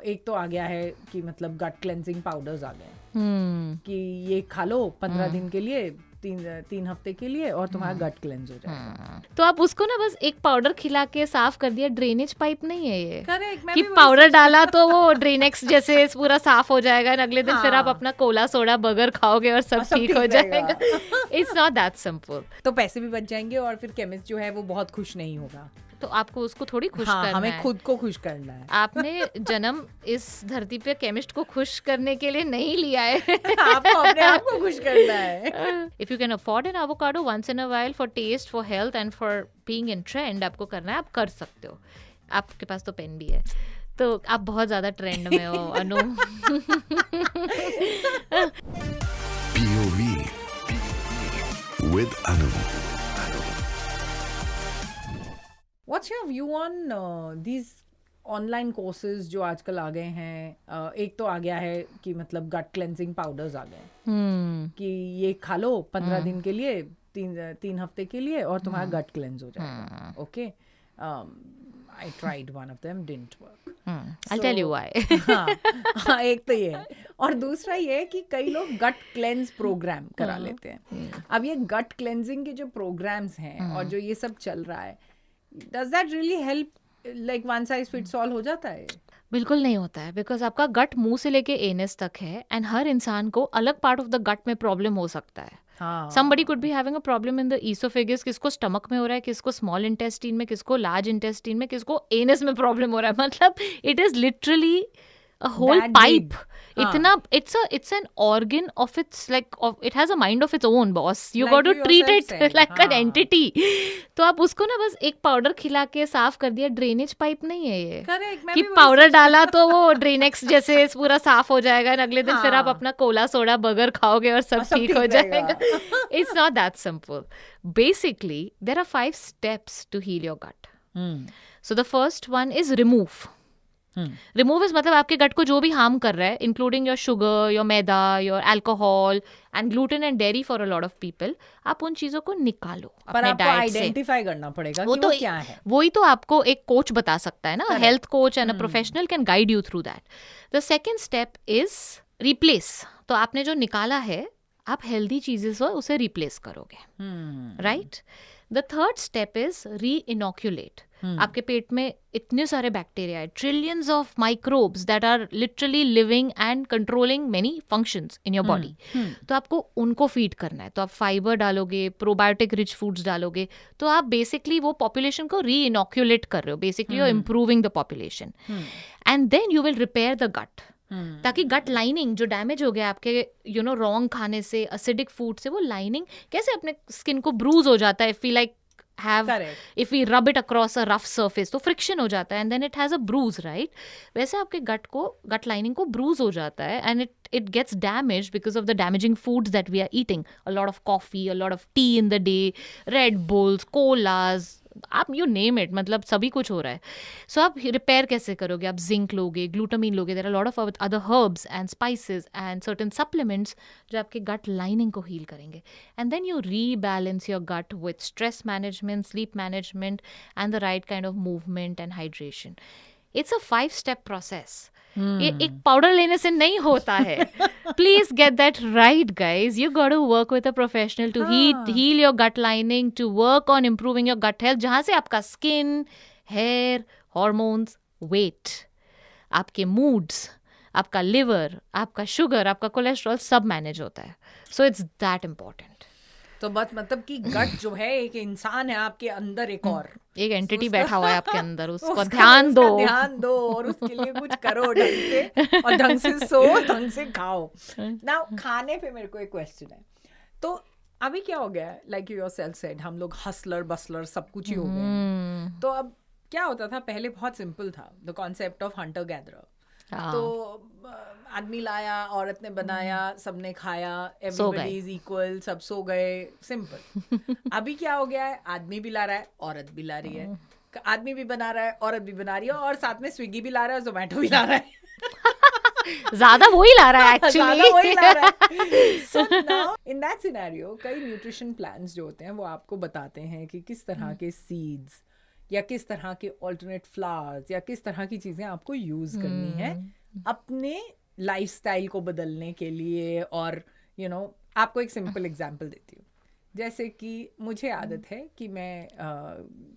एक तो आ गया है कि मतलब गट क्लेंजिंग पाउडर्स आ गए कि ये खा लो 15 दिन के लिए, 3 हफ्ते के लिए, और तुम्हारा गट क्लेंज हो जाएगा। तो आप उसको ना बस एक पाउडर खिला के साफ कर दिया, ड्रेनेज पाइप नहीं है ये करेक्ट, मैं कि भी वही पाउडर डाला तो वो ड्रेनेक्स जैसे पूरा साफ हो जाएगा, अगले दिन फिर आप हाँ। अपना कोला सोडा बर्गर खाओगे और सब ठीक हो जाएगा। It's not that simple. तो पैसे भी बच जाएंगे और फिर केमिस्ट जो है वो बहुत खुश नहीं होगा। तो आपको उसको थोड़ी खुश करना हमें है, खुद को खुश करना है। आपने जन्म इस धरती पे केमिस्ट को खुश करने के लिए नहीं लिया है। आपको अपने आप को खुश करना है। If you can afford an avocado once in a while for taste, for health and for being in trend, आपको करना है, आप कर सकते हो। आपके पास तो पेन भी है, तो आप बहुत ज्यादा ट्रेंड में हो अनु। POV with Anu. What's your view on these online courses जो आजकल आ गए हैं? एक तो आ गया है कि मतलब गट क्लेंजिंग पाउडर्स आ गए कि ये खा लो 15 दिन के लिए, 3 हफ्ते के लिए, और तुम्हारा गट क्लेंज हो जाएगा। Okay, I tried one of them, didn't work. I'll tell you why. हाँ, एक तो ये है, और दूसरा ये है कि कई लोग गट क्लेंज प्रोग्राम करा लेते हैं। अब ये गट क्लेंजिंग के जो प्रोग्राम्स हैं और जो ये सब चल रहा है, does that really help? Like one size fits all हो जाता है? बिल्कुल नहीं होता है, बिकॉज आपका गट मुंह से लेके एनस तक है, एंड हर इंसान को अलग पार्ट ऑफ द गट में प्रॉब्लम हो सकता है। Somebody could be having a problem in the esophagus, किसको स्टमक में हो रहा है, किसको स्मॉल इंटेस्टाइन में, किसको लार्ज इंटेस्टाइन में, किसको एनस में प्रॉब्लम हो रहा है। मतलब it is literally a whole That pipe. big. इतना it's an organ of its like it has a mind of its own, boss. You Like got to you treat yourself it said. like an entity. तो आप उसको ना बस एक powder खिला के साफ कर दिया, ड्रेनेज पाइप नहीं है ये करेक्ट, मैं कि भी वही पाउडर डाला तो वो ड्रेनेक्स जैसे पूरा साफ हो जाएगा, अगले दिन फिर आप हाँ। अपना कोला सोडा बर्गर खाओगे और सब ठीक हो जाएगा। It's not that simple. Basically, there are 5 steps to heal your gut. So the first one is remove. Remove is मतलब आपके गट को जो भी हार्म कर रहा है, including your sugar, your maida, your alcohol and gluten and dairy for a lot of people. आप उन चीजों को निकालो पर अपने आपको डाइट से। आइडेंटिफाई करना पड़ेगा वो कि तो वो क्या है। वही तो आपको एक कोच बता सकता है ना, Correct. Health coach and a professional can guide you through that. The second step is replace. तो आपने जो निकाला है, आप हेल्दी चीजें से उसे रिप्लेस करोगे, right? The third step is reinoculate. आपके पेट में इतने सारे बैक्टीरिया है, trillions of microbes that are literally living and controlling many functions in your body. तो आपको उनको फीड करना है। तो आप फाइबर डालोगे, प्रोबायोटिक रिच फूड्स डालोगे, तो आप बेसिकली वो पॉपुलेशन को री इनोक्यूलेट कर रहे हो। Basically you are improving the population and then you will repair the gut, ताकि गट लाइनिंग जो डैमेज हो गया आपके रॉन्ग खाने से, एसिडिक फूड से, वो लाइनिंग कैसे अपने स्किन को ब्रूज हो जाता है, if we like if we rub it across a rough surface, तो फ्रिक्शन हो जाता है and then it has a bruise, right? वैसे आपके गट लाइनिंग को ब्रूज हो जाता है and it gets damaged because of the damaging foods that we are eating. A lot of coffee, a lot of tea in the day, Red Bulls, colas, आप you name it, मतलब सभी कुछ हो रहा है। सो आप रिपेयर कैसे करोगे? आप जिंक लोगे, ग्लूटामिन लोगे, there are lot of other herbs and spices and certain supplements जो आपके गट लाइनिंग को हील करेंगे। And then you rebalance your gut with stress management, sleep management and the right kind of movement and hydration. It's a 5-step process. ये एक powder लेने से नहीं होता है। Please get that right guys. You got to work with a professional to heal your gut lining, to work on improving your gut health, जहां से आपका स्किन, हेयर, हॉर्मोन्स, वेट, आपके मूड्स, आपका लिवर, आपका शुगर, आपका cholesterol सब manage होता है। So it's that important. तो बस मतलब कि गट जो है एक इंसान है आपके अंदर, एक और एक एंटिटी बैठा हुआ है आपके अंदर, उसको ध्यान दो और उसके लिए कुछ करो ढंग से, और ढंग से सो, ढंग से खाओ ना। खाने पे मेरे को एक क्वेश्चन है। तो अभी क्या हो गया है, लाइक यू योरसेल्फ सेड, हम लोग हसलर बसलर सब कुछ ही हो गए। तो अब क्या होता था, पहले बहुत सिंपल था, the concept of Hunter gatherer. तो आदमी लाया, औरत ने बनाया, सबने खाया, एवरीबॉडी इज इक्वल, सब सो गए, सिंपल। अभी क्या हो गया है, आदमी भी ला रहा है, औरत भी ला रही है, आदमी भी बना रहा है, औरत भी बना रही है, और साथ में स्विगी भी ला रहा है, जोमेटो भी ला रहा है। ज्यादा वही ला रहा है actually. So now in that scenario, कई न्यूट्रिशन प्लान्स जो होते हैं वो आपको बताते हैं कि किस तरह के सीड्स या किस तरह के ऑल्टरनेट फ्लावर्स या किस तरह की चीज़ें आपको यूज़ करनी है अपने लाइफस्टाइल को बदलने के लिए। और आपको एक सिंपल एग्जांपल देती हूँ। जैसे कि मुझे आदत है कि मैं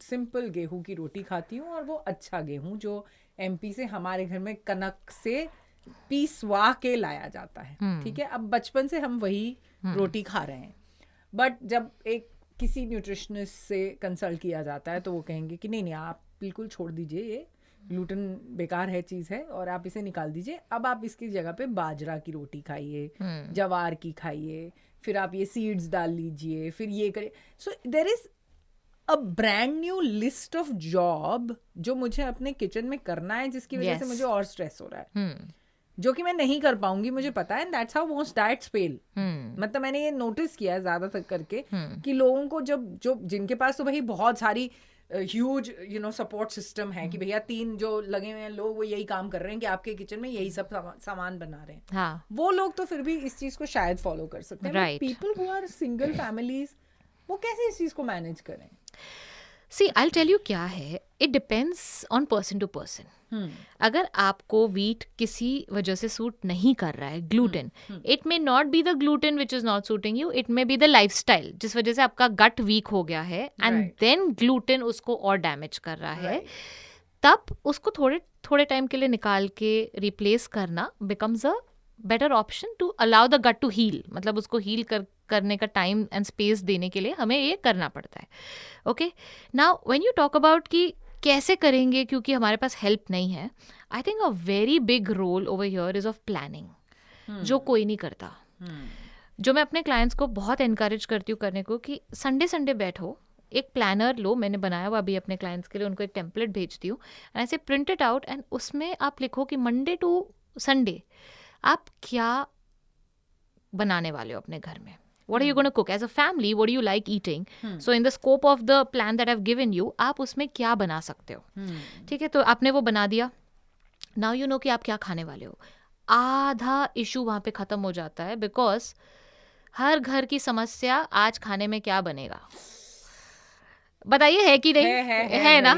सिंपल गेहूं की रोटी खाती हूँ, और वो अच्छा गेहूं जो एमपी से हमारे घर में कनक से पीसवा के लाया जाता है। ठीक है, अब बचपन से हम वही रोटी खा रहे हैं, बट जब एक किसी न्यूट्रिशनिस्ट से कंसल्ट किया जाता है तो वो कहेंगे कि नहीं आप बिल्कुल छोड़ दीजिए, ये ग्लूटेन बेकार है चीज़ है और आप इसे निकाल दीजिए। अब आप इसकी जगह पे बाजरा की रोटी खाइए, जवार की खाइए, फिर आप ये सीड्स डाल लीजिए, फिर ये करिए। So there is a brand new list of job जो मुझे अपने किचन में करना है, जिसकी वजह से मुझे और स्ट्रेस हो रहा है, जो कि मैं नहीं कर पाऊंगी, मुझे पता है। That's how most diets fail. मतलब मैंने ये नोटिस किया है ज्यादातर करके कि लोगों को जो जिनके पास तो भाई बहुत सारी ह्यूज सपोर्ट सिस्टम है कि भैया 3 जो लगे हुए हैं लोग वो यही काम कर रहे हैं कि आपके किचन में यही सब सामान बना रहे हैं, हाँ. वो लोग तो फिर भी इस चीज को शायद फॉलो कर सकते हैं। Right. People who are single families वो कैसे इस चीज को मैनेज करें? सी आई टेल यू क्या है, it depends on person to person. अगर आपको वीट किसी वजह से सूट नहीं कर रहा है, gluten, it may not be the gluten which is not shooting you, it may be the lifestyle जिस वजह से आपका गट वीक हो गया है, एंड देन ग्लूटेन उसको और डैमेज कर रहा है, तब उसको थोड़े टाइम के लिए निकाल के रिप्लेस करना becomes a better option to allow the gut to heal. मतलब उसको हील करने का टाइम एंड स्पेस देने के लिए हमें ये करना पड़ता है। Okay, now when you talk about कि कैसे करेंगे क्योंकि हमारे पास हेल्प नहीं है, I think a very big roll over here is of planning, जो कोई नहीं करता। जो मैं अपने क्लाइंट्स को बहुत एनकरेज करती हूँ करने को कि संडे बैठो, एक प्लानर लो, मैंने बनाया हुआ अभी अपने क्लाइंट्स के लिए, उनको एक टेम्पलेट भेजती हूँ, ऐसे प्रिंट इट आउट, एंड उसमें आप लिखो कि मंडे टू संडे आप क्या बनाने वाले हो अपने घर में। What are you going to cook as a family? What do you like eating? So in the scope of the plan that I've given you, आप उसमें क्या बना सकते हो। ठीक है, तो आपने वो बना दिया, now you know कि आप क्या खाने वाले हो। आधा इशू वहाँ पे ख़त्म हो जाता है, बिकॉज हर घर की समस्या आज खाने में क्या बनेगा, बताइए है कि नहीं? है ना?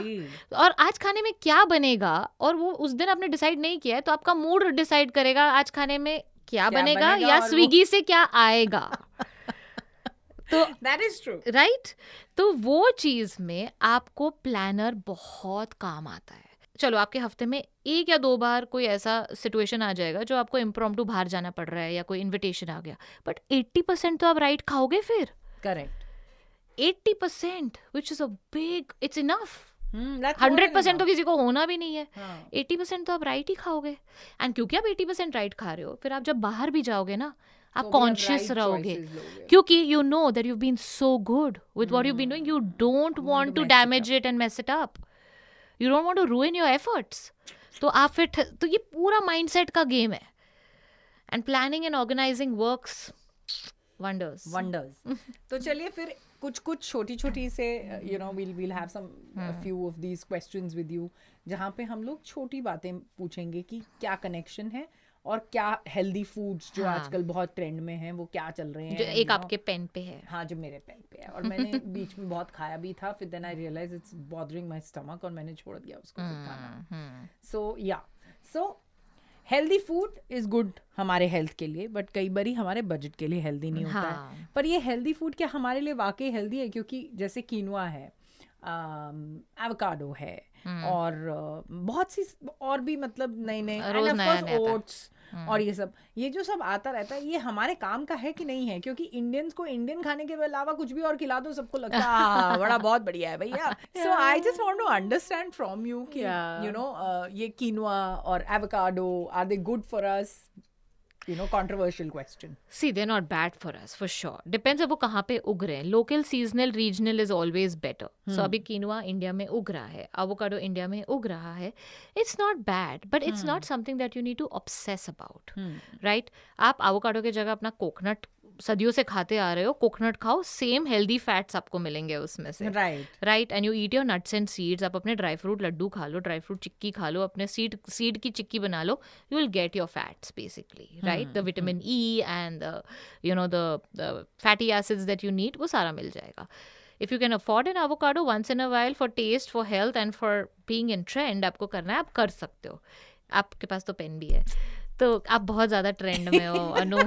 और आज खाने में क्या बनेगा, और वो उस दिन आपने डिसाइड नहीं किया है, तो आपका मूड डिसाइड करेगा आज खाने में क्या बनेगा या स्विगी से क्या आएगा। तो दैट इज ट्रू, राइट? तो वो चीज में आपको प्लानर बहुत काम आता है। चलो आपके हफ्ते में 1 या 2 बार कोई ऐसा सिचुएशन आ जाएगा जो आपको इम्प्रॉम्प्टू बाहर जाना पड़ रहा है या कोई इन्विटेशन आ गया, बट 80% तो आप राइट खाओगे फिर। Correct, 80% which is a big, it's enough. 100% तो किसी को होना भी नहीं है। 80% तो आप राइट ही खाओगे, एंड क्योंकि आप 80% राइट खा रहे हो, फिर आप जब बाहर भी जाओगे ना आप कॉन्शियस रहोगे, क्योंकि you know that you been so good with what you been doing, you don't want to damage it and mess it up, you don't want to ruin your efforts. तो आप फिर तो ये पूरा माइंडसेट का game है, and planning and organising works wonders. तो चलिए फिर कुछ छोटी से we'll have some few of these questions with you, जहाँ पे हम लोग छोटी बातें पूछेंगे कि क्या कनेक्शन है और क्या हेल्दी फूड्स जो आजकल बहुत ट्रेंड में हैं वो क्या चल रहे हैं। जो एक आपके पेन पे है। हाँ, जो मेरे पेन पे है, और मैंने बीच में बहुत खाया भी था, फिर then I realise it's bothering my stomach और मैंने छोड़ दिया उसको खाना। So healthy food is good हमारे हेल्थ के लिए, बट कई बारी हमारे बजट के लिए हेल्दी नहीं होता है। पर ये हेल्दी फूड क्या हमारे लिए वाकई हेल्दी है? क्योंकि जैसे कीनवा है, एवोकाडो है, और बहुत सी और भी, मतलब नए ओट्स और ये जो सब आता रहता है, ये हमारे काम का है कि नहीं है? क्योंकि इंडियंस को इंडियन खाने के अलावा कुछ भी और खिला दो, सबको लगता है बड़ा बहुत बढ़िया है भैया। So I just want to understand from you कि ये कीनवा और avocado, are they good for us? Controversial question. See, they're not bad for us, for sure. Depends on वो कहाँ पे उग रहे हैं. Local, seasonal, regional is always better. So अभी कीनवा इंडिया में उग रहा है, avocado इंडिया में उग रहा है. It's not bad, but it's not something that you need to obsess about, right? आप avocado के जगह अपना कोकोनट सदियों से खाते आ रहे हो, कोकोनट खाओ, सेम हेल्दी फैट्स आपको मिलेंगे उसमें से, right? And you eat your nuts and seeds. आप अपने ड्राई फ्रूट लड्डू खा लो, ड्राई फ्रूट चिक्की खा लो, अपने सीड की चिक्की बना लो, you will get your fats basically, right? The vitamin E and the fatty acids that you need, वो सारा मिल जाएगा। If you can afford an avocado once in a while for taste, for health and for being in trend, आपको करना है, आप कर सकते हो. आपके पास तो पेन भी है, तो आप बहुत ज्यादा ट्रेंड में हो अनु.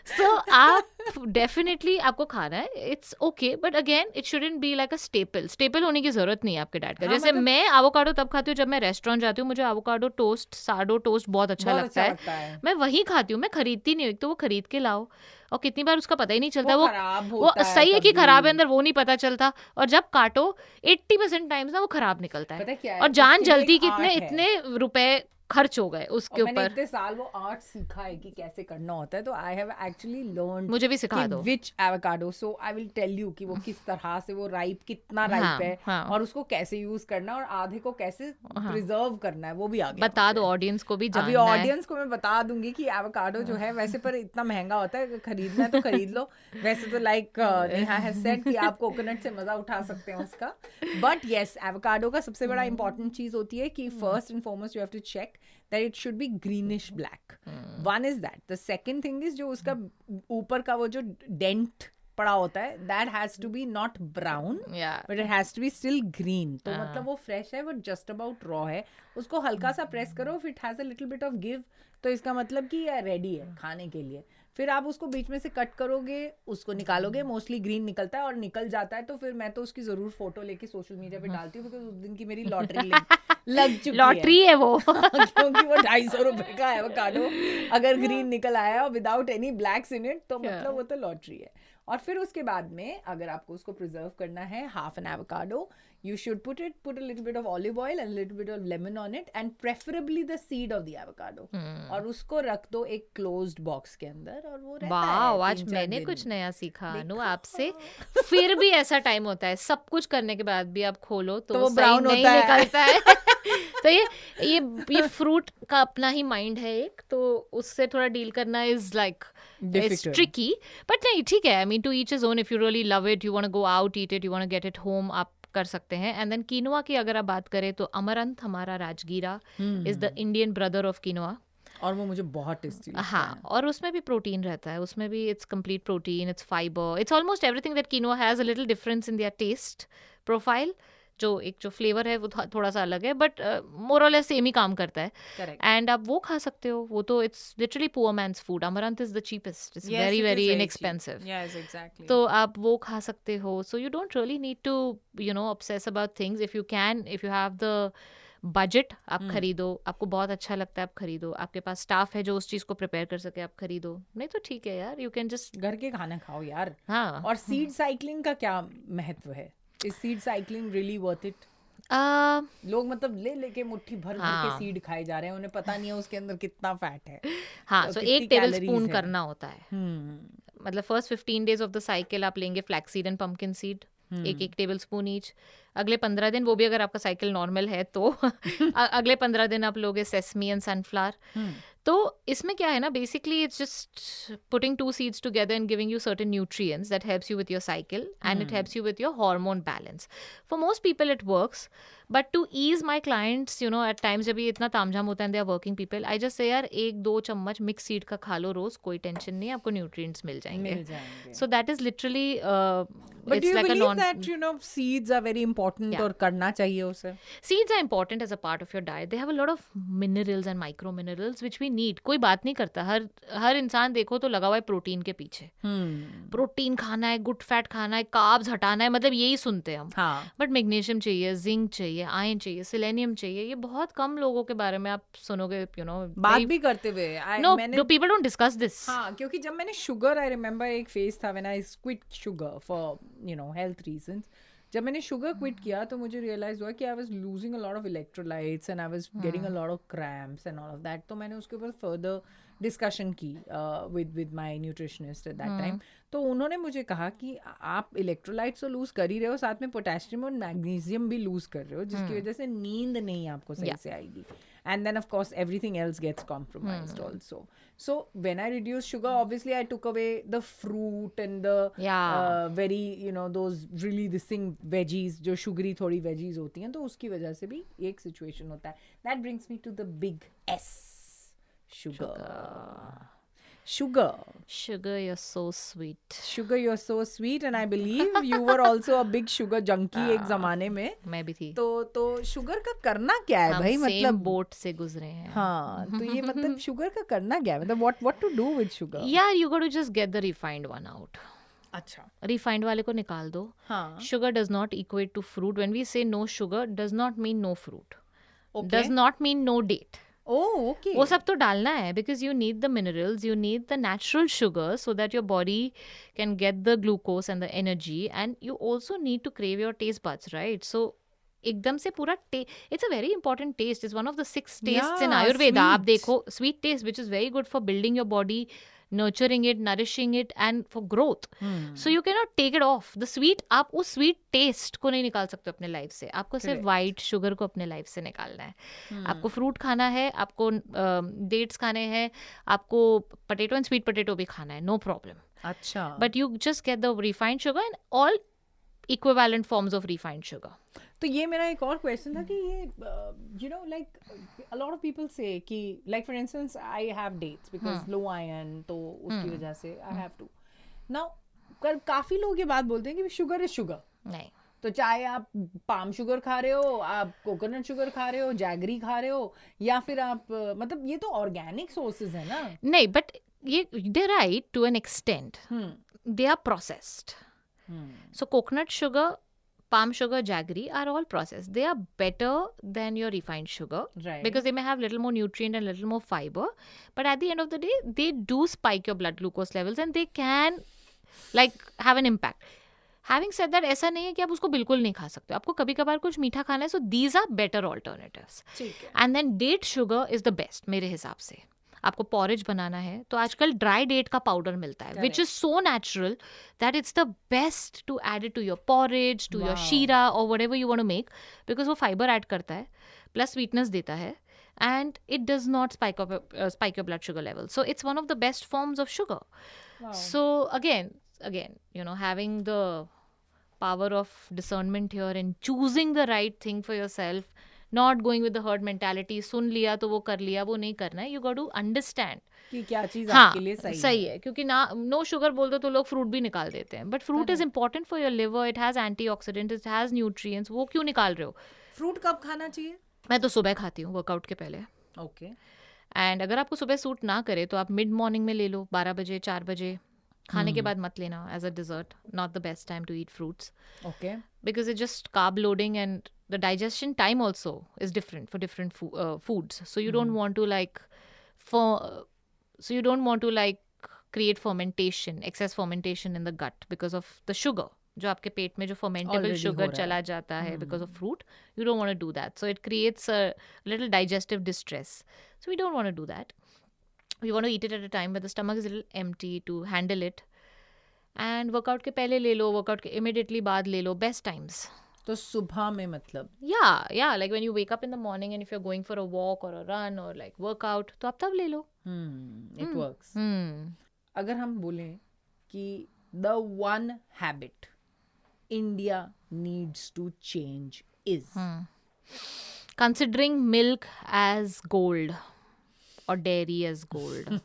सो आप डेफिनेटली आपको खाना है, it's okay, but again it shouldn't be like a staple होने की जरूरत नहीं है आपके डाइट का. हाँ, जैसे मतलब- मैं एवोकाडो तब खाती हूँ जब मैं रेस्टोरेंट जाती हूँ, मुझे एवोकाडो टोस्ट, साडो टोस्ट बहुत अच्छा लगता है. मैं वही खाती हूँ, मैं खरीदती नहीं हूँ. तो वो खरीद के लाओ, और कितनी बार उसका पता ही नहीं चलता. वो खराब वो होता है सही है कि कभी। खराब है अंदर, वो नहीं पता चलता. और जब काटो 80% टाइम्स ना वो खराब निकलता पता है. क्या है, और जान इसके लिए जलती एक कि art है। इतने रुपए खर्च हो गए उसके और मैंने ऊपर. इतने साल वो आर्ट सीखा है कि कैसे करना होता है, तो आई हैव एक्चुअली लर्न मुझे भी सिखा दो. Which avocado. So I will tell you कि वो किस तरह से वो राइप, कितना हाँ, राइप है, हाँ. और उसको कैसे यूज करना है, और आधे को कैसे प्रिजर्व करना है, वो भी आ गया बता मुझे. दो ऑडियंस को भी अभी जानना है. ऑडियंस को मैं बता दूंगी कि एवोकाडो जो है वैसे पर इतना महंगा होता है, खरीदना है तो खरीद लो. वैसे तो लाइक नेहा हैज सेड कि आप कोकोनट से मजा उठा सकते हैं उसका. बट येस, एवोकाडो का सबसे बड़ा इंपॉर्टेंट चीज होती है कि first and foremost you have to check that it should be greenish black. One is that. The second thing is जो उसका ऊपर का वो जो dent पड़ा होता है, that has to be not brown, Yeah. but it has to be still green. तो मतलब वो fresh है, वो just about raw है. उसको हल्का सा press करो, if it has a little bit of give, तो इसका मतलब कि ये ready है खाने के लिए. फिर आप उसको बीच में से कट करोगे, उसको निकालोगे, मोस्टली ग्रीन निकलता है, और निकल जाता है तो फिर मैं तो उसकी जरूर फोटो लेके सोशल मीडिया पे डालती हूँ, क्योंकि उस दिन की मेरी लॉटरी लग चुकी लॉटरी है वो. क्योंकि वो 250 रुपए का एवोकाडो अगर ग्रीन निकल आया without any blacks in it, तो मतलब वो तो लॉटरी है. और फिर उसके बाद में अगर आपको उसको प्रिजर्व करना है, half an avocado, you should put a little bit of olive oil and a little bit of lemon on it, and preferably the seed of the avocado. और उसको रख दो एक closed box के अंदर, और वो रहता है वाह, आज 3-4 मैंने दिन. कुछ नया सीखा अनु आपसे. फिर भी ऐसा टाइम होता है, सब कुछ करने के बाद भी आप खोलो तो वो सही brown नहीं होता है. निकलता है. तो ये फ्रूट का अपना ही माइंड है एक, तो उससे थोड़ा डील करना is like it's tricky. But नहीं, ठीक है. I mean to each his own. If you really love it, you want to go out, eat it, you want to get it home, आप कर सकते हैं. एंड देन कीनोआ की अगर आप बात करें तो अमरंथ हमारा rajgira is the Indian brother of quinoa. और वो मुझे बहुत टेस्टी लगता हाँ, है. और उसमें भी प्रोटीन रहता है. उसमें भी it's complete protein, it's fibre, it's almost everything that quinoa has. A little difference in their taste profile. जो फ्लेवर है वो थोड़ा सा अलग है, बट मोर और लेस सेम ही काम करता है. Correct. एंड आप वो खा सकते हो. वो तो it's literally poor man's food. Amaranth is the cheapest. It's Yes, very it is very very inexpensive. cheap. Yes, exactly. तो आप वो खा सकते हो. So you don't really need to obsess about things. If you have the budget, आप खरीदो. आपको बहुत अच्छा लगता है, आप खरीदो. आपके पास स्टाफ है जो उस चीज को प्रिपेयर कर सके, आप खरीदो. नहीं तो ठीक है यार, यू कैन जस्ट घर के खाना खाओ यार. हाँ. और सीड साइकिलिंग का क्या महत्व है? Is seed cycling really worth it? लोग मतलब लेके मुट्ठी भर के हाँ. सीड खाए जा रहे हैं, उन्हें पता नहीं है उसके अंदर कितना फैट है. हाँ, तो सो कितनी 1 टेबल calories स्पून है. करना होता है. मतलब first 15 days of the cycle आप लेंगे flax seed and pumpkin seed, 1 table spoon each. अगले 15 दिन, वो भी अगर आपका साइकिल नॉर्मल है तो अगले 15 दिन आप लोगे सेसमी एंड सनफ्लावर. तो इसमें क्या है ना, basically it's just putting 2 seeds together and giving you certain nutrients that helps you with your cycle and it helps you with your hormone balance. For most people it works, but to ease my clients, at times जब ये इतना तामझाम होता है, they are working people, I just say यार 1-2 चम्मच mix seed का खा लो रोज, कोई टेंशन नहीं, आपको न्यूट्रिएंट्स मिल जाएंगे. So that is literally But do you believe that seeds are very important? Yeah. और करना चाहिए उसे? Seeds are important as a part of your diet. They have a lot of minerals and micro minerals which we need. कोई बात नहीं करता, हर इंसान देखो तो लगा हुआ है प्रोटीन के पीछे. प्रोटीन खाना है, गुड फैट खाना है, कार्ब्स हटाना है, मतलब यही सुनते हैं हम. हाँ. बट मैग्नीशियम चाहिए, जिंक चाहिए, आयरन चाहिए, सेलेनियम चाहिए. ये बहुत कम लोगों के बारे में आप सुनोगे. बात भी करते हुए no, people don't discuss this. हाँ, क्योंकि जब मैंने शुगर, आई रिमेम्बर एक फेज था when I quit sugar for health reasons. जब मैंने शुगर क्विट किया तो मुझे रियलाइज हुआ कि I was losing a lot of electrolytes and I was getting a lot of cramps and all of that. तो मैंने उसके ऊपर फर्दर डिस्कशन की with my nutritionist at that time. तो उन्होंने मुझे कहा कि आप इलेक्ट्रोलाइट्स तो लूज कर ही रहे हो, साथ में पोटेशियम और मैग्नीशियम भी लूज कर रहे हो, जिसकी वजह से नींद नहीं आपको सही से आएगी. And then of course everything else gets compromised also. So when I reduced sugar, obviously I took away the fruit and the very those really this thing veggies, जो sugary थोड़ी veggies होती हैं, तो उसकी वजह से भी एक situation होता है. That brings me to the big S, sugar. Sugar. Sugar, you're so sweet. Sugar, you're so sweet, and I believe you were also a big sugar junkie एक जमाने में. मैं भी थी. तो शुगर का करना क्या है हम भाई, same मतलब बोट से गुजरे हैं. हाँ, तो ये मतलब शुगर का करना क्या है, मतलब what to do with sugar? Yeah, you got to just get the refined one out. अच्छा. Refined वाले को निकाल दो. हाँ. Sugar does not equate to fruit. When we say no sugar, does not mean no fruit. Okay. Does not mean no date. Oh, okay. वो सब तो डालना है because you need the minerals, you need the natural sugar so that your body can get the glucose and the energy, and you also need to crave your taste buds, right? So एकदम से पूरा it's a very important taste. It's one of the 6 tastes in Yeah, Ayurveda. आप sweet. देखो, sweet taste, which is very good for building your body, nurturing it, nourishing it, and for growth. So you cannot take it off. The sweet, आप उस sweet taste को नहीं निकाल सकते अपने life से. आपको सिर्फ Correct. white sugar को अपने लाइफ से निकालना है. आपको फ्रूट खाना है, आपको डेट्स खाने हैं, आपको पोटैटो एंड स्वीट पोटैटो भी खाना है, नो प्रॉब्लम. अच्छा. But you just get the refined sugar and all equivalent forms of refined sugar. तो ये मेरा एक और क्वेश्चन था कि ये you know like a lot of people से कि like for instance I have dates because low iron, तो उसकी वजह से आई हैव टू नाउ. काफी लोग ये बात बोलते हैं कि शुगर इज शुगर. नहीं, तो चाहे आप पाम शुगर खा रहे हो, आप कोकोनट शुगर खा रहे हो, जैगरी खा रहे हो, या फिर आप मतलब ये तो ऑर्गेनिक सोर्सेज है ना. नहीं, बट ये they right to an extent. They are processed. So coconut sugar, palm sugar, jaggery are all processed. They are better than your refined sugar, Right. because they may have little more nutrient and little more fiber. But at the end of the day, they do spike your blood glucose levels and they can like have an impact. Having said that, ऐसा नहीं है कि आप उसको बिल्कुल नहीं खा सकते. आपको कभी कभार कुछ मीठा खाना है, so these are better alternatives. ठीक है. And then date sugar is the best मेरे हिसाब से. आपको पॉरेज बनाना है तो आजकल ड्राई डेट का पाउडर मिलता है, which is so natural that it's the best to add it to your porridge, to your sheera और whatever you want to make, because वो फाइबर ऐड करता है प्लस स्वीटनेस देता है, and it does not spike your blood sugar level. So it's one of the best forms of sugar. Wow. So again, you know, having the power of discernment here and choosing the right thing for yourself, not going with the herd mentality. सुन लिया तो वो कर लिया, वो नहीं करना है. You got to understand कि क्या चीज हाँ, आपके लिए सही है. क्योंकि ना नो शुगर बोल दो तो लोग फ्रूट भी निकाल देते हैं, but fruit is important for your liver. It has antioxidant, it has nutrients. वो क्यों निकाल रहे हो? फ्रूट कब खाना चाहिए? मैं तो सुबह खाती हूँ वर्कआउट के पहले. ओके. एंड अगर आपको सुबह सूट ना करे तो आप मिड मॉर्निंग में ले लो, 12 बजे 4 बजे. खाने के बाद मत लेना as a dessert. Not the best time to eat fruits, okay. because it's just carb loading and the digestion time also is different for different foods. So you don't want to create fermentation, excess fermentation in the gut because of the sugar. जो आपके पेट में जो fermentable sugar चला जाता है because of fruit, you don't want to do that. So it creates a little digestive distress. So we don't want to do that. We want to eat it at a time where the stomach is a little empty to handle it. And workout के पहले ले लो, workout के immediately बाद ले लो, best times. तो सुबह में मतलब Yeah, like when you wake up in the morning and if you're going for a walk or a run or like workout, तो आप तब ले लो. it works. अगर हम बोलें कि the one habit India needs to change is Considering milk as gold or dairy as gold.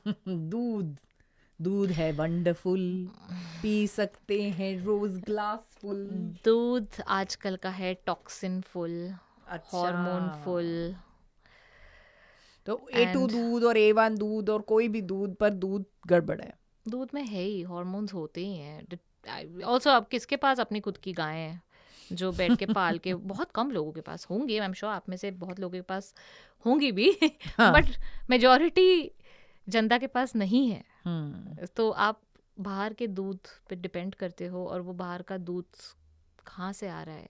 दूध है वंडरफुल, पी सकते हैं रोज ग्लास फुल. दूध आजकल का है टॉक्सिन फुल, अच्छा. Hormone full. तो A2 दूध और A1 दूध और कोई भी दूध, पर दूध गड़बड़ है. दूध में है ही हॉर्मोन्स होते ही हैं. ऑल्सो अब किसके पास अपनी खुद की गाय है जो बैठ के पाल के? बहुत कम लोगों के पास होंगे, आई एम श्योर आप में से बहुत लोगों के पास होंगी भी, बट मेजॉरिटी जनता के पास नहीं है. तो आप बाहर के दूध पे डिपेंड करते हो, और वो बाहर का दूध कहाँ से आ रहा है,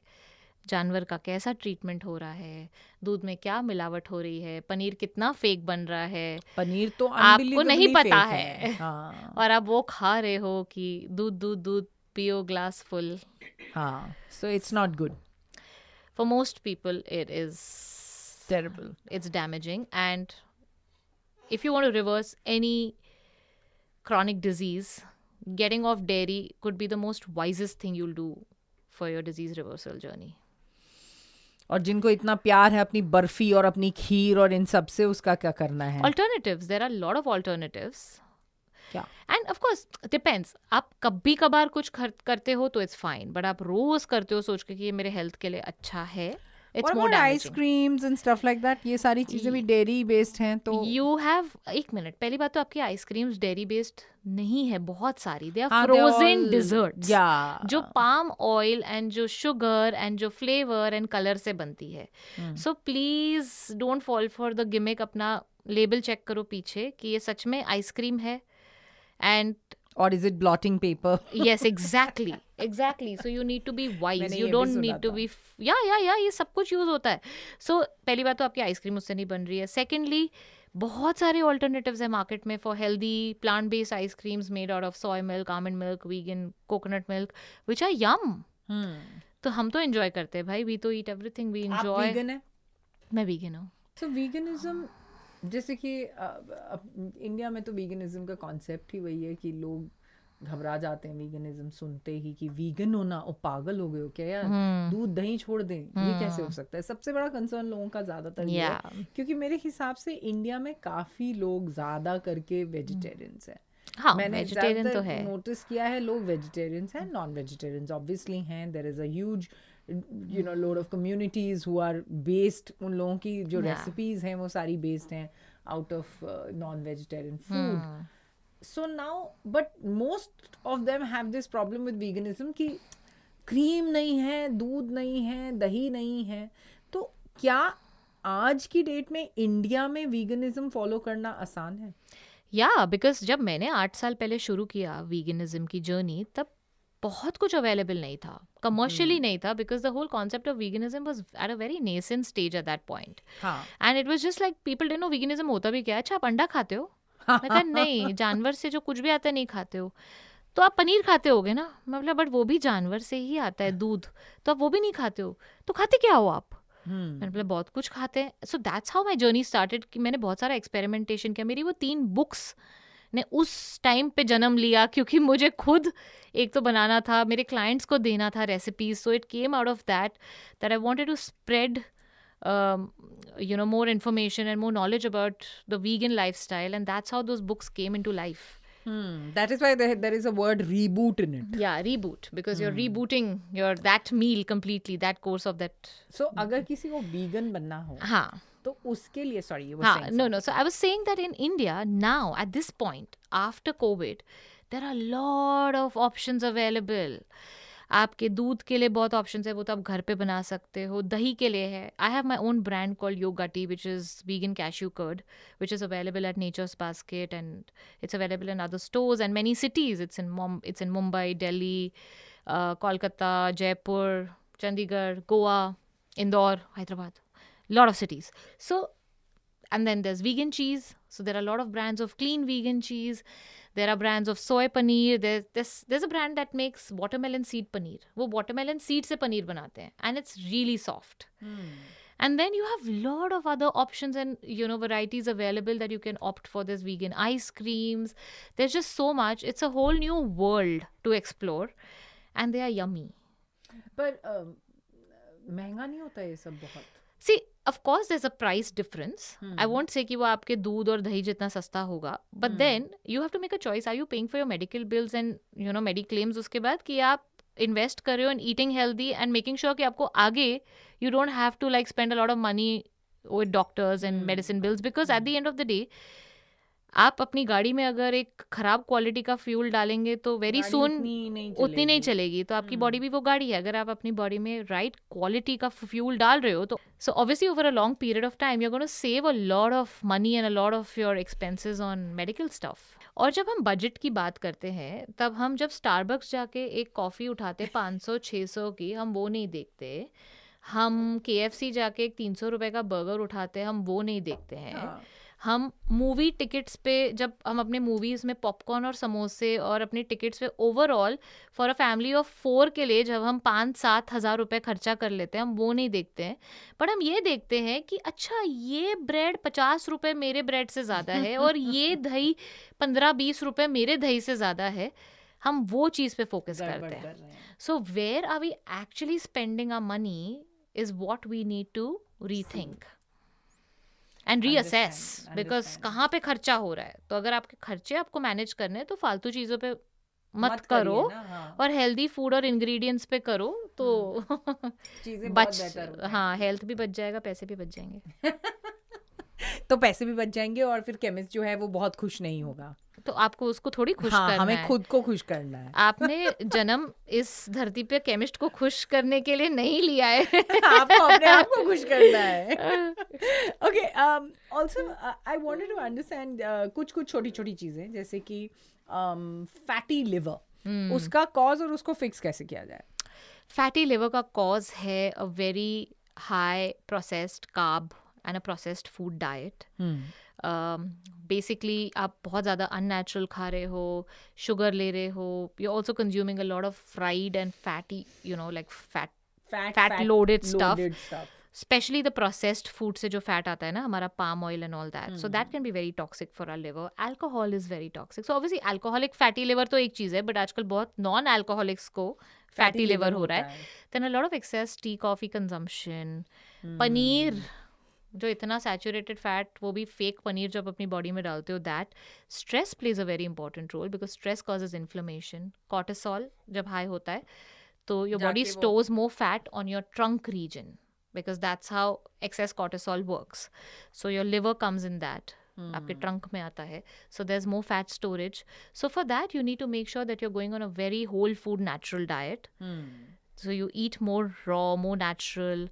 जानवर का कैसा ट्रीटमेंट हो रहा है, दूध में क्या मिलावट हो रही है, पनीर कितना फेक बन रहा है, पनीर तो आपको नहीं पता है. हाँ. और आप वो खा रहे हो कि दूध दूध दूध पियो ग्लास फुल. हाँ. So it's not good. For most people it is Terrible. It's damaging. And if you want to reverse any chronic disease, getting off dairy could be the most wisest thing you'll do for your disease reversal journey. और जिनको इतना प्यार है अपनी बर्फी और अपनी खीर और इन सब से, उसका क्या करना है? Alternatives. There are a lot of alternatives. क्या? एंड ऑफ कोर्स डिपेंड्स, आप कभी कभार कुछ करते हो तो इट्स फाइन, बट आप रोज करते हो सोच के कि ये मेरे हेल्थ के लिए अच्छा है, it's What more about ice damaging. creams and stuff like that? ये सारी चीजें भी डेयरी बेस्ड हैं तो यू हैव, एक मिनट, पहली बात तो आपकी आइसक्रीम्स डेयरी बेस्ड नहीं है, बहुत सारी, दे आर हाँ, they're frozen all- desserts Yeah. जो पाम ऑयल एंड जो शुगर एंड जो फ्लेवर एंड कलर से बनती है. So please don't fall for the gimmick. अपना लेबल चेक करो पीछे कि ये सच में आइसक्रीम है. And Or is it blotting paper? yes, exactly. So you need to be wise. मैंने You ये भी don't सुना need to था। be yeah, ये सब कुछ यूज होता है. So पहली बात तो आपकी आइसक्रीम उससे नहीं बन रही है. Secondly, बहुत सारे ऑल्टरनेटिव्स है मार्केट में for healthy plant based ice creams made out of soy milk, almond milk, vegan coconut milk, which are yum. तो हम तो एंजॉय करते हैं भाई. वी तो ईट एवरीथिंग, वी आप एंजॉय. vegan है? मैं वीगन हूँ. So veganism, जैसे कि इंडिया में तो veganism का कॉन्सेप्ट ही वही है कि लोग घबरा जाते हैं veganism सुनते ही कि vegan होना, ओ पागल हो गए हो क्या यार, दूध दही छोड़ दें, ये कैसे हो सकता है. सबसे बड़ा कंसर्न लोगों का ज्यादातर ये है क्योंकि मेरे हिसाब से इंडिया में काफी लोग ज्यादा करके वेजिटेरियंस हैं. हाँ, मैंने वेजिटेरियन तो है. नोटिस किया है लोग वेजिटेरियंस हैं, नॉन वेजिटेरियंस ऑब्वियसली हैं. There is a huge load of communities who are based, उन लोगों की जो रेसिपीज हैं वो सारी बेस्ड हैं out of non vegetarian food. So now, but most of them have this problem with veganism कि क्रीम नहीं है, दूध नहीं है, दही नहीं है. तो क्या आज की डेट में इंडिया में veganism फॉलो करना आसान है? बिकॉज जब मैंने 8 साल पहले शुरू किया वीगनिज्म की जर्नी, तब बहुत कुछ अवेलेबल नहीं था, कमर्शियली नहीं था, because the whole concept of veganism was at a very nascent stage at that point. And it was just like people didn't know veganism होता भी क्या है. अच्छा, आप अंडा खाते हो? मैं कहा नहीं, जानवर से जो कुछ भी आता है नहीं खाते हो. तो आप पनीर खाते होगे ना? मतलब बट वो भी जानवर से ही आता है, दूध, तो आप वो भी नहीं खाते हो, तो खाते क्या हो आप? मैंने बोला बहुत कुछ खाते हैं. So that's how my journey started कि मैंने बहुत सारा एक्सपेरिमेंटेशन किया. मेरी वो 3 बुक्स ने उस टाइम पे जन्म लिया क्योंकि मुझे खुद एक तो बनाना था, मेरे क्लाइंट्स को देना था recipes. So it came out of that I wanted to spread more information and more knowledge about the vegan lifestyle, and that's how those books came into life. That is why there is a word reboot in it. Yeah, reboot, because you're rebooting that meal completely, that course of that. So अगर किसी को vegan बनना हो, हाँ, तो उसके लिए, sorry, you were saying no. So I was saying that in India now, at this point, after COVID, there are a lot of options available. आपके दूध के लिए बहुत ऑप्शंस है, वो तो आप घर पे बना सकते हो. दही के लिए है, I have my own brand called Yogaty which is vegan cashew curd, which is available at Nature's Basket and it's available in other stores and many cities. It's in Mumbai, Delhi, Kolkata, Jaipur, Chandigarh, Goa, Indore, Hyderabad, lot of cities. So, and then there's vegan cheese. So there are a lot of brands of clean vegan cheese. There are brands of soy paneer. There's a brand that makes watermelon seed paneer. वो watermelon seed से पनीर बनाते हैं, and it's really soft. And then you have lot of other options and varieties available that you can opt for. There's vegan ice creams. There's just so much. It's a whole new world to explore, and they are yummy. पर महंगा नहीं होता ये सब बहुत? See, of course there's a price difference. I won't say कि वो आपके दूध और दही जितना सस्ता होगा, but then you have to make a choice. Are you paying for your medical bills and mediclaims उसके बाद, कि आप invest कर रहे हो in eating healthy and making sure कि आपको आगे you don't have to like spend a lot of money with doctors and medicine bills, because at the end of the day आप अपनी गाड़ी में अगर एक खराब क्वालिटी का फ्यूल डालेंगे तो वेरी सून उतनी नहीं चलेगी. तो आपकी बॉडी भी वो गाड़ी है. अगर आप अपनी बॉडी में राइट क्वालिटी का फ्यूल डाल रहे हो तो so obviously over a long period of time you are going to save a lot of money and a lot of your expenses on medical stuff. और जब हम बजट की बात करते हैं, तब हम जब स्टारबक्स जाके एक कॉफ़ी उठाते 500-600 की, हम वो नहीं देखते. हम KFC जाके एक 300 रुपए का बर्गर उठाते, हम वो नहीं देखते हैं. हम मूवी टिकट्स पे, जब हम अपने मूवीज़ में पॉपकॉर्न और समोसे और अपनी टिकट्स पे overall for a family of 4 के लिए जब हम 5-7 हज़ार रुपये खर्चा कर लेते हैं, हम वो नहीं देखते हैं. बट हम ये देखते हैं कि अच्छा ये ब्रेड 50 रुपये मेरे ब्रेड से ज़्यादा है और ये दही 15-20 रुपये मेरे दही से ज़्यादा है. हम वो चीज़ पे फोकस करते हैं. So where are we actually spending our money is what we need to rethink. And reassess, Understand, because understand. कहाँ पे खर्चा हो रहा है. तो अगर आपके खर्चे आपको मैनेज करने हैं तो फालतू चीज़ों पे मत करिए करो ना, हाँ, और हेल्दी फूड और इंग्रेडिएंट्स पे करो तो चीजें बहुत बच बेहतर हो हाँ, जाएंगी। हेल्थ भी बच जाएगा, पैसे भी बच जाएंगे. तो पैसे भी बच जाएंगे और फिर केमिस्ट जो है वो बहुत खुश नहीं होगा. तो आपको उसको थोड़ी खुश हाँ, करना हमें है. खुद को खुश करना है. आपने जन्म इस धरती पे केमिस्ट को खुश करने के लिए नहीं लिया है. आपको अपने आप को खुश करना है. Okay, also I wanted to understand कुछ कुछ छोटी छोटी चीजें जैसे कि फैटी लिवर, उसका कॉज और उसको फिक्स कैसे किया जाए. फैटी लिवर का कॉज है a very high processed carb and a processed food diet. Basically आप बहुत ज़्यादा अननेचुरल खा रहे हो, शुगर ले रहे हो, you also consuming a lot of fried and fatty, you know, like fat loaded stuff. Specially the processed food से जो फैट आता है ना, हमारा palm oil and all that, so that can be very toxic for our liver. Alcohol is very toxic. So obviously alcoholic fatty liver तो एक चीज़ है, बट आजकल बहुत नॉन अल्कोहलिक्स को फैटी लिवर हो रहा है. Then a lot of excess tea coffee consumption, paneer जो इतना सैचुरेटेड फैट, वो भी फेक पनीर जब अपनी बॉडी में डालते हो, that. Stress plays a very important role because stress causes inflammation. Cortisol जब हाई होता है तो your body stores more fat on your trunk region because that's how excess cortisol works. So your liver comes in that. आपके trunk में आता है. So there's more fat storage. So for that you need to make sure that you're going on a very whole food natural diet. So you eat more raw, more natural,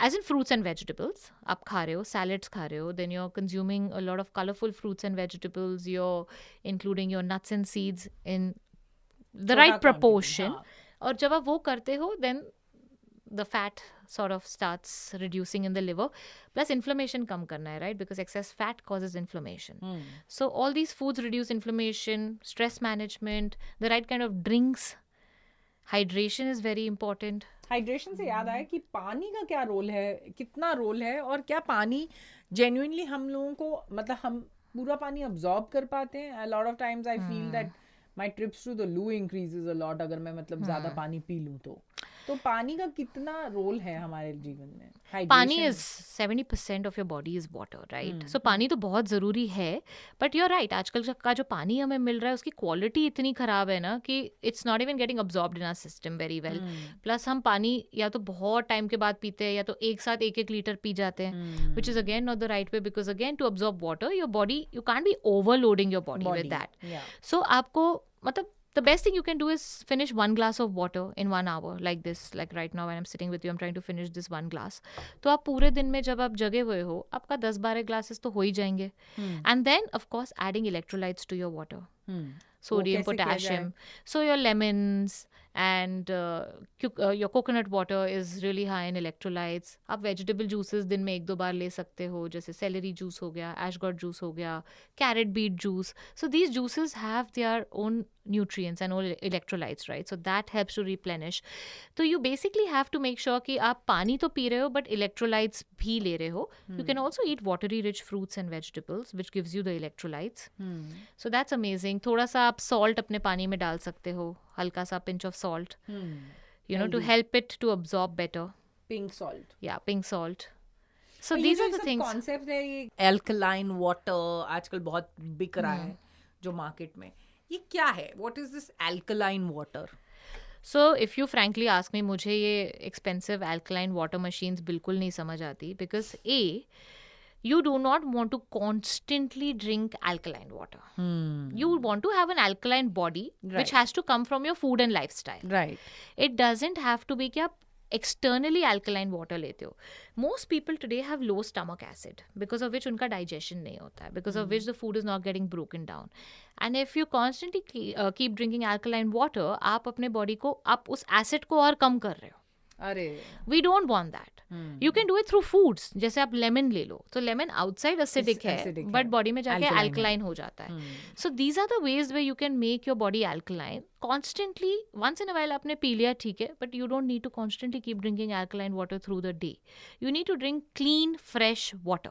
as in fruits and vegetables. आप खा रहे हो, salads खा रहे हो, then you're consuming a lot of colorful fruits and vegetables. You're including your nuts and seeds in the right proportion. और जब आप वो करते हो, then the fat sort of starts reducing in the liver. Plus inflammation कम करना है, right? Because excess fat causes inflammation. So all these foods reduce inflammation, stress management, the right kind of drinks. Hydration is very important. Hydration से याद आया कि पानी का क्या role है, कितना रोल है, और क्या पानी जेन्युइनली हम लोगों को, मतलब हम पूरा पानी अब्जॉर्ब कर पाते हैं. A lot of times I feel that my trips to the loo increases a lot अगर मैं मतलब ज्यादा पानी पी लूं तो पानी का कितना रोल है हमारे जीवन में. Paani is 70% of your body is water, right? So पानी तो बहुत ज़रूरी है, बट यू आर राइट, आजकल का जो पानी हमें मिल रहा है उसकी क्वालिटी इतनी ख़राब है ना कि it's not even getting absorbed in our system very well. Plus हम पानी या तो बहुत टाइम के बाद पीते हैं या तो एक साथ 1-1 लीटर पी जाते हैं, which is again not the right way, because again to absorb water your body, you can be overloading your body with that. So आपको मतलब the best thing you can do is finish 1 glass of water in 1 hour, like this, like right now when I'm sitting with you I'm trying to finish this 1 glass. तो आप पूरे दिन में जब आप जगे हुए हो, आपका 10-12 glasses तो हो ही जाएंगे. And then of course adding electrolytes to your water, sodium, potassium. So your lemons and your coconut water is really high in electrolytes. आप vegetable juices दिन में 1-2 बार ले सकते हो, जैसे celery juice हो गया, ashgot juice हो गया, carrot beet juice. So these juices have their own nutrients and all electrolytes, right? So that helps to replenish. So you basically have to make sure कि आप पानी तो पी रहे हो but electrolytes भी ले रहे हो. You can also eat watery rich fruits and vegetables which gives you the electrolytes. So that's amazing. थोड़ा सा आप salt अपने पानी में डाल सकते हो, हल्का सा pinch of salt, you know, to help it to absorb better. Pink salt. Yeah, pink salt. So these are the things. Concept है ये एल्कलाइन वाटर आजकल बहुत बिक रहा है जो मार्केट में, ये क्या है? What is this alkaline water? So if you frankly ask me, मुझे ये expensive alkaline water machines बिल्कुल नहीं समझ आती, because you do not want to constantly drink alkaline water. You want to have an alkaline body, which has to come from your food and lifestyle. Right. It doesn't have to be कि आप externally alkaline water लेते हो. Most people today have low stomach acid, because of which उनका digestion नहीं होता है, because of which the food is not getting broken down. And if you constantly keep drinking alkaline water, आप अपने body को, आप उस acid को और कम कर रहे हो. अरे We don't want that. You can do it through foods. जैसे आप लेमन ले लो, तो लेमन आउटसाइड एसिडिक है बट बॉडी में जाके अल्कलाइन हो जाता है. So these are the ways way you can make your body alkaline. Constantly once in a while आपने पी लिया, ठीक है, but you don't need to constantly keep drinking alkaline water through the day. You need to drink clean fresh water.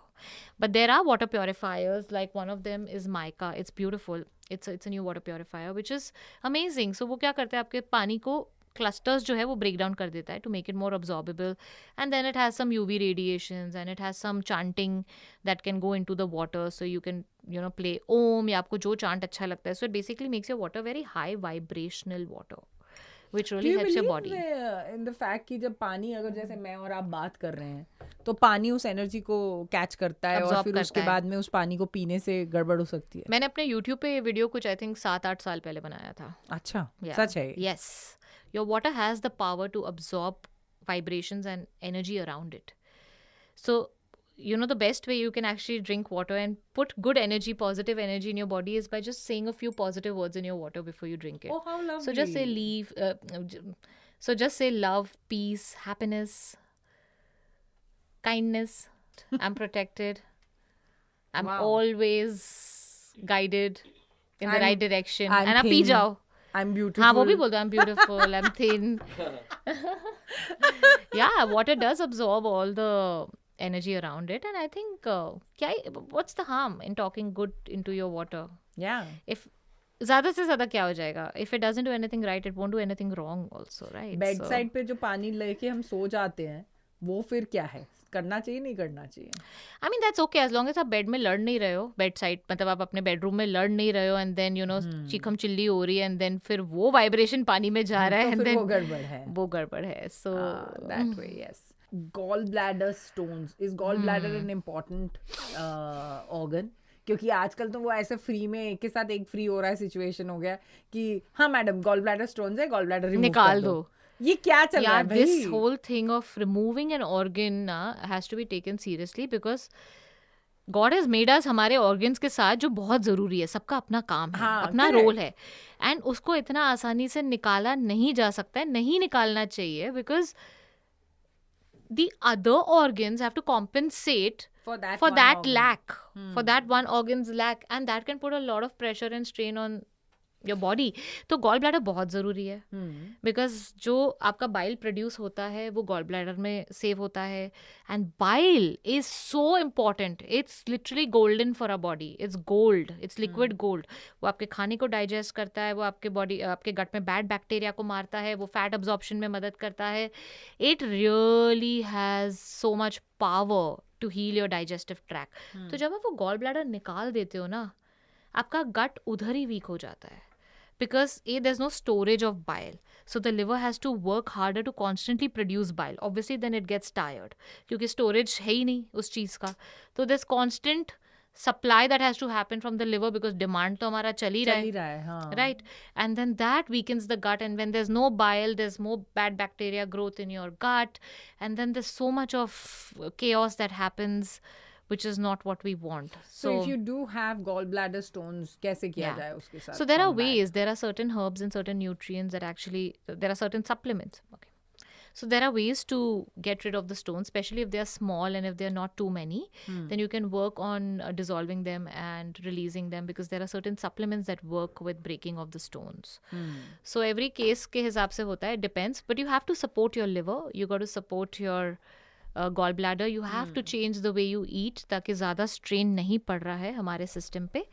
But there are water purifiers, like one of them is Mica. It's beautiful. It's a new water purifier which is amazing. So वो क्या करते हैं, आपके पानी को clusters जो है वो ब्रेक डाउन कर देता है to make it more absorbable, and then it has some UV radiations and it has some chanting that can go into the water, so you can play Om, या आपको जो चांट अच्छा लगता है. So it basically makes your water very high vibrational water which really helps your body. In the fact कि जब पानी, अगर जैसे मैं और आप बात कर रहे हैं, तो पानी उस एनर्जी को कैच करता है और Absorb फिर करता उसके है. बाद में उस पानी को पीने से गड़बड़ हो सकती है. मैंने अपने YouTube पे ये वीडियो कुछ आई थिंक 7-8 साल पहले बनाया था. अच्छा, Yeah. सच है. Yes. Your water has the power to absorb vibrations and energy around it. So, the best way you can actually drink water and put good energy, positive energy in your body is by just saying a few positive words in your water before you drink it. Oh, how lovely. So just say just say love, peace, happiness, kindness. I'm protected. I'm Wow. always guided in the right direction. I'm and आप P thin. जाओ. I'm beautiful. हाँ, वो भी बोल दो. I'm beautiful. I'm thin. Yeah, water does absorb all the energy around it, and I think what's the harm in talking good into your water? Yeah. If ज़्यादा से ज़्यादा क्या हो जाएगा? If it doesn't do anything right, it won't do anything wrong also, right? Bed side पे जो पानी लेके हम सो जाते हैं, वो फिर क्या है? करना चाहिए, नहीं करना चाहिए? I mean that's okay as long as आप बेड में लड़ नहीं रहे हो, बेड साइड मतलब आप अपने बेडरूम में लड़ नहीं रहे हो, and then चीखम चिल्ली हो रही है, and then फिर वो वाइब्रेशन पानी में जा रहा है, तो and फिर then वो गड़बड़ है. वो गड़बड़ है. So That way, yes. Gallbladder stones. Is gallbladder an important organ? क्योंकि आजकल तो वो ऐसे फ्री में एक के साथ एक फ्री हो रहा है, सिचुएशन हो गया कि हाँ मैडम गॉल ब्लैडर स्टोन्स है, गॉल ब्लैडर रिमूव निकाल कर दो. दो. ये क्या चल रहा है भाई? This whole thing of removing an organ has to be taken seriously because God has made us हमारे organs के साथ, जो बहुत ज़रूरी है. सबका अपना काम है, हाँ, अपना correct. रोल है, एंड उसको इतना आसानी से निकाला नहीं जा सकता है, नहीं निकालना चाहिए, because the other organs have to compensate for that for one that organ. lack, for that one organ's lack, and that can put a lot of pressure and strain on your body. तो gall bladder बहुत ज़रूरी है, because जो आपका bile produce होता है वो gall bladder में सेव होता है, and bile is so important. It's literally golden for a body. It's gold, it's liquid gold. वो आपके खाने को डाइजेस्ट करता है, वो आपके गट में बैड बैक्टीरिया को मारता है, वो फैट अब्जॉर्प्शन में मदद करता है. It really has so much power to heal your digestive tract. तो जब आप वो गॉल ब्लैडर निकाल देते हो ना, आपका गट उधर ही वीक हो जाता है, because there's no storage of bile, so the liver has to work harder to constantly produce bile. Obviously then it gets tired क्योंकि storage है ही नहीं उस चीज़ का. तो there's constant supply that has to happen from the liver because demand तो हमारा चल ही रहा है, हाँ. right? And then that weakens the gut, and when there's no bile, there's more bad bacteria growth in your gut, and then there's so much of chaos that happens, which is not what we want. So if you do have gallbladder stones, कैसे किया जाए उसके साथ? So there are combat? ways. There are certain herbs and certain nutrients that actually, there are certain supplements. Okay. So there are ways to get rid of the stones, especially if they are small and if they are not too many. Then you can work on dissolving them and releasing them, because there are certain supplements that work with breaking of the stones. So every case के हिसाब से होता है, it depends. But you have to support your liver. You got to support your gallbladder. You have to change the way you eat ताकि ज़्यादा strain नहीं पड़ रहा है हमारे system पे,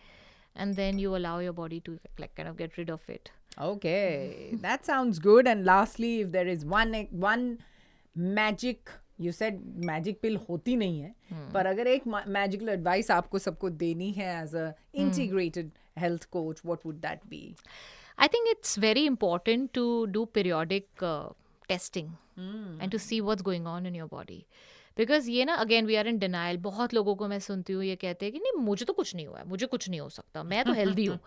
and then you allow your body to like kind of get rid of it. Okay, that sounds good. And lastly, if there is one magic, you said magic pill होती नहीं है, पर अगर एक magical advice आपको सबको देनी है as a integrated health coach, what would that be? I think it's very important to do periodic testing and to see what's going on in your body. Because ये ना, again we are in denial. बहुत लोगों को मैं सुनती हूँ ये कहते हैं कि नहीं मुझे तो कुछ नहीं हुआ है, मुझे कुछ नहीं हो सकता, मैं तो हेल्दी हूँ.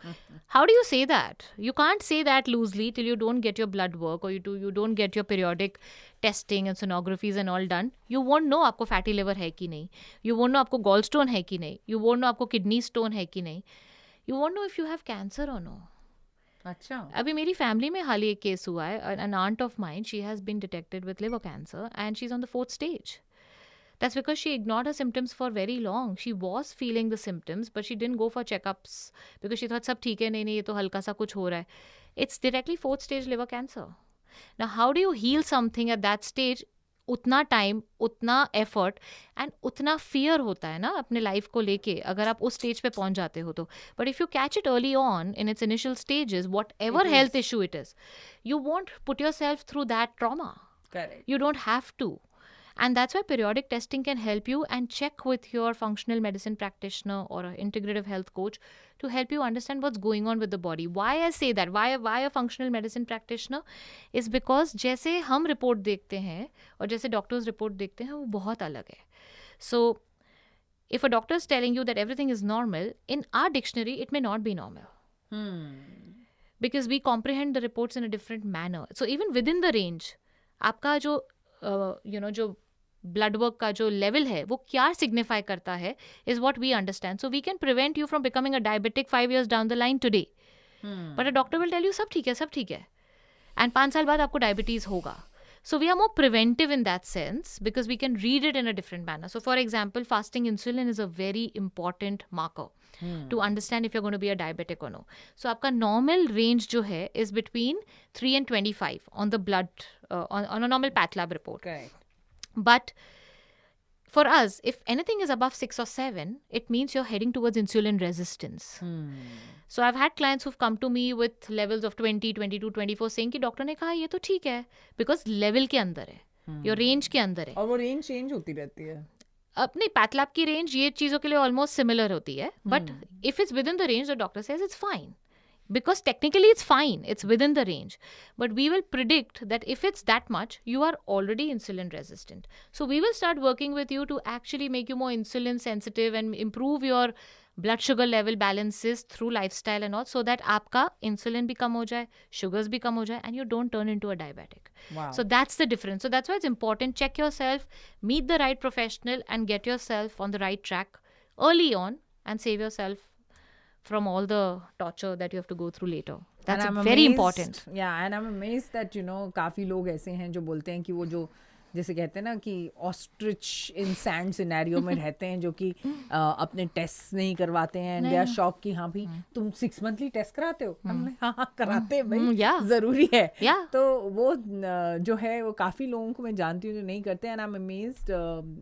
How do you say that? You can't say that loosely till you don't get your blood work और you don't get your periodic testing and sonographies and all done. You won't know आपको fatty liver है कि नहीं, you won't know आपको gallstone है कि नहीं, you won't know आपको किडनी स्टोन है कि नहीं, you won't know if you have cancer और नो. अच्छा. अभी मेरी फैमिली में हाल ही एक केस हुआ है. An aunt of mine, she has been detected with liver cancer and she is on the 4th stage. That's because she ignored her symptoms for very long. She was feeling the symptoms, but she didn't go for checkups because she thought सब ठीक है, नहीं ये तो हल्का सा कुछ हो रहा है. It's directly 4th stage liver cancer. Now, how do you heal something at that stage? उतना टाइम, उतना एफर्ट एंड उतना फियर होता है ना अपने लाइफ को लेके, अगर आप उस स्टेज पे पहुंच जाते हो तो. But if you catch it early on in its initial stages, what ever health issue it is, you won't put yourself through that trauma. Correct. You don't have to. And that's why periodic testing can help you, and check with your functional medicine practitioner or an integrative health coach to help you understand what's going on with the body. Why I say that, why a functional medicine practitioner is because जैसे हम report देखते हैं और जैसे doctors report देखते हैं वो बहुत अलग है. So if a doctor is telling you that everything is normal, in our dictionary it may not be normal. Because we comprehend the reports in a different manner. So even within the range, आपका जो जो blood work का जो level है वो क्या signify करता है is what we understand. So we can prevent you from becoming a diabetic 5 years down the line today. But a doctor will tell you सब ठीक है. And 5 साल बाद आपको diabetes होगा. So we are more preventive in that sense because we can read it in a different manner. So for example, fasting insulin is a very important marker to understand if you're going to be a diabetic or no. So आपका normal range जो है is between 3 and 25 on the blood, on a normal path lab report. Correct. But for us, if anything is above 6 or 7, it means you're heading towards insulin resistance. So I've had clients who've come to me with levels of 20, 22, 24 saying कि doctor ने कहा ये तो ठीक है because level के अंदर है, your range के अंदर है. और वो रेंज चेंज होती रहती है. अपनी पैथलैब की रेंज ये चीज़ों के लिए ऑलमोस्ट सिमिलर होती है, but if it's with in the range the doctor says it's fine. Because technically it's fine, it's within the range. But we will predict that if it's that much, you are already insulin resistant. So we will start working with you to actually make you more insulin sensitive and improve your blood sugar level balances through lifestyle and all, so that आपका insulin भी कम हो जाए, sugars भी कम हो जाए, and you don't turn into a diabetic. Wow. So that's the difference. So that's why it's important. Check yourself, meet the right professional, and get yourself on the right track early on, and save yourself from all the torture that you have to go through later. That's very important. Yeah, and I'm amazed that काफी लोग ऐसे हैं जो बोलते हैं कि वो जो जैसे कहते हैं ना कि ऑस्ट्रिच इन सैंड सिनेरियो में रहते हैं, जो कि अपने टेस्ट नहीं करवाते हैं, एंड दे आर शॉक कि हाँ भाई तुम 6 मंथली टेस्ट कराते हो. हमने हाँ कराते हैं भाई, जरूरी है. तो वो जो है वो काफी लोगों को मैं जानती हूँ जो नहीं करते. And I am amazed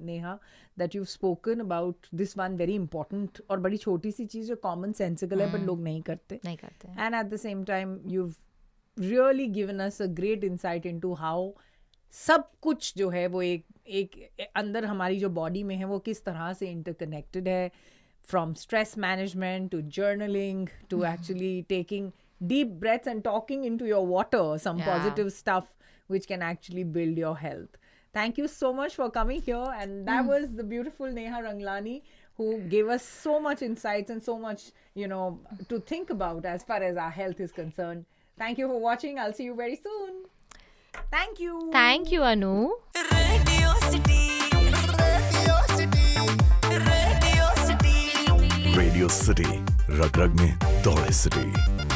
Neha that you've spoken about this one very important और बड़ी छोटी सी चीज़ जो common sensical है but लोग नहीं करते. And at the same time you've really given us a great insight into how सब कुछ जो है वो एक अंदर हमारी जो बॉडी में है वो किस तरह से interconnected है, from stress management to journaling to actually taking deep breaths and talking into your water some positive stuff which can actually build your health. Thank you so much for coming here, and that was the beautiful Neha Ranglani who gave us so much insights and so much, to think about as far as our health is concerned. Thank you for watching. I'll see you very soon. Thank you. Thank you, Anu. Radio City. Radio City, रग रग में दौड़े City.